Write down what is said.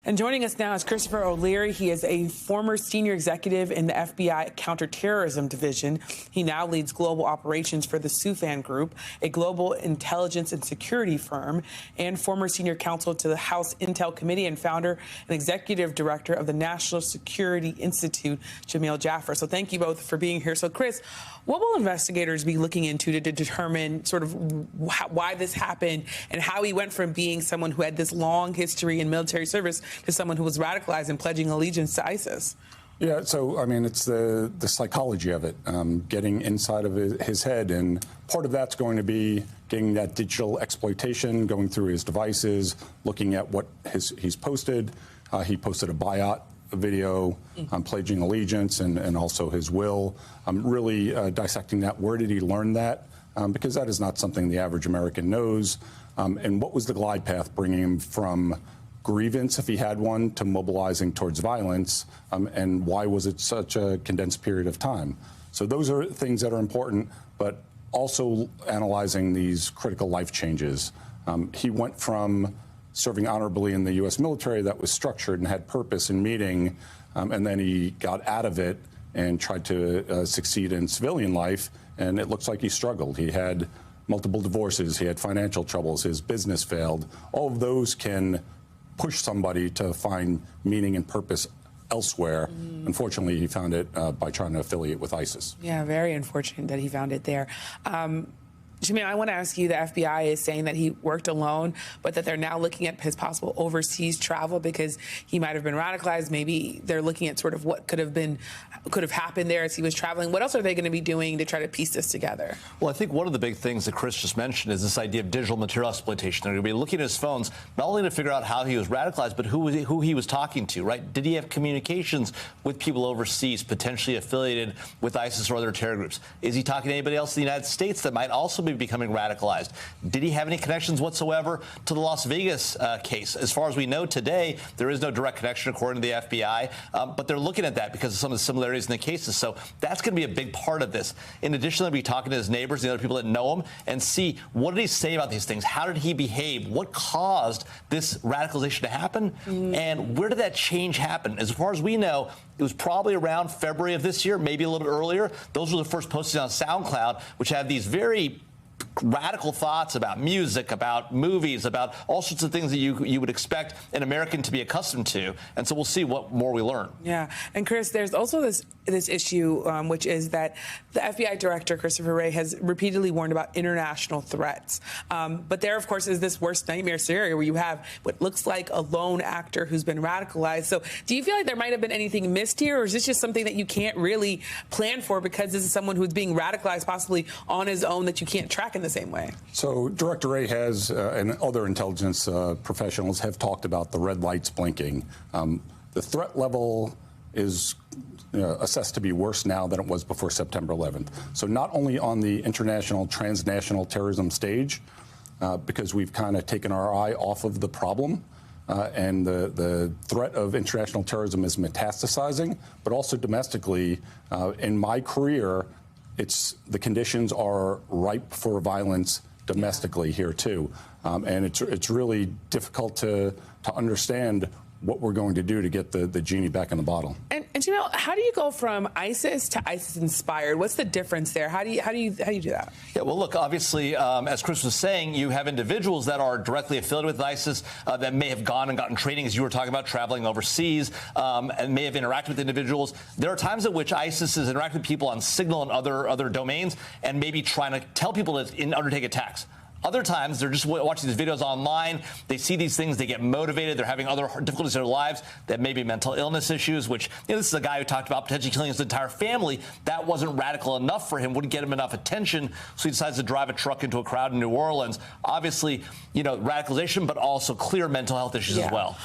And joining us now is Christopher O'Leary. He is a former senior executive in the FBI Counterterrorism Division. He now leads global operations for the Soufan Group, a global intelligence and security firm, and former senior counsel to the House Intel Committee and founder and executive director of the National Security Institute, Jamil Jaffer. So thank you both for being here. So Chris, what will investigators be looking into to determine sort of why this happened and how he went from being someone who had this long history in military service to someone who was radicalized and pledging allegiance to ISIS? Yeah, so, I mean, it's the psychology of it, getting inside of his head. And part of that's going to be getting that digital exploitation, going through his devices, looking at what he's posted. He posted a Bayat video pledging allegiance and also his will. Really dissecting that. Where did he learn that? Because that is not something the average American knows. And what was the glide path bringing him from grievance, if he had one, to mobilizing towards violence, and why was it such a condensed period of time? So those are things that are important, but also analyzing these critical life changes. He went from serving honorably in the U.S. military that was structured and had purpose in meeting, and then he got out of it and tried to succeed in civilian life, and it looks like he struggled. He had multiple divorces, he had financial troubles, his business failed. All of those can push somebody to find meaning and purpose elsewhere. Unfortunately, he found it by trying to affiliate with ISIS. Yeah, very unfortunate that he found it there. Jamil, I want to ask you, the FBI is saying that he worked alone, but that they're now looking at his possible overseas travel because he might have been radicalized. Maybe they're looking at sort of what could have happened there as he was traveling. What else are they going to be doing to try to piece this together? Well, I think one of the big things that Chris just mentioned is this idea of digital material exploitation. They're going to be looking at his phones, not only to figure out how he was radicalized, but who he was talking to, right? Did he have communications with people overseas, potentially affiliated with ISIS or other terror groups? Is he talking to anybody else in the United States that might also be becoming radicalized? Did he have any connections whatsoever to the Las Vegas case? As far as we know today, there is no direct connection according to the FBI, but they're looking at that because of some of the similarities in the cases. So that's going to be a big part of this. In addition, they'll be talking to his neighbors, the other people that know him, and see what did he say about these things? How did he behave? What caused this radicalization to happen? And where did that change happen? As far as we know, it was probably around February of this year, maybe a little bit earlier. Those were the first postings on SoundCloud, which have these very radical thoughts about music, about movies, about all sorts of things that you would expect an American to be accustomed to. And so we'll see what more we learn. Yeah. And Chris, there's also this issue, which is that the FBI director, Christopher Wray, has repeatedly warned about international threats. But there, of course, is this worst nightmare scenario where you have what looks like a lone actor who's been radicalized. So do you feel like there might have been anything missed here, or is this just something that you can't really plan for because this is someone who's being radicalized possibly on his own that you can't track in the same way? So Director Wray has, and other intelligence professionals have talked about the red lights blinking. The threat level is assessed to be worse now than it was before September 11th. So not only on the international, transnational terrorism stage, because we've kind of taken our eye off of the problem, and the threat of international terrorism is metastasizing, but also domestically. In my career, the conditions are ripe for violence domestically here too, and it's really difficult to understand what we're going to do to get the genie back in the bottle. And Jamil, how do you go from ISIS to ISIS inspired? What's the difference there? How do you do that? Yeah, well, look, obviously, as Chris was saying, you have individuals that are directly affiliated with ISIS that may have gone and gotten training, as you were talking about, traveling overseas, and may have interacted with individuals. There are times at which ISIS is interacting with people on Signal and other domains, and maybe trying to tell people to undertake attacks. Other times, they're just watching these videos online. They see these things. They get motivated. They're having other difficulties in their lives that may be mental illness issues, which, this is a guy who talked about potentially killing his entire family. That wasn't radical enough for him, wouldn't get him enough attention, so he decides to drive a truck into a crowd in New Orleans. Obviously, radicalization, but also clear mental health issues as well.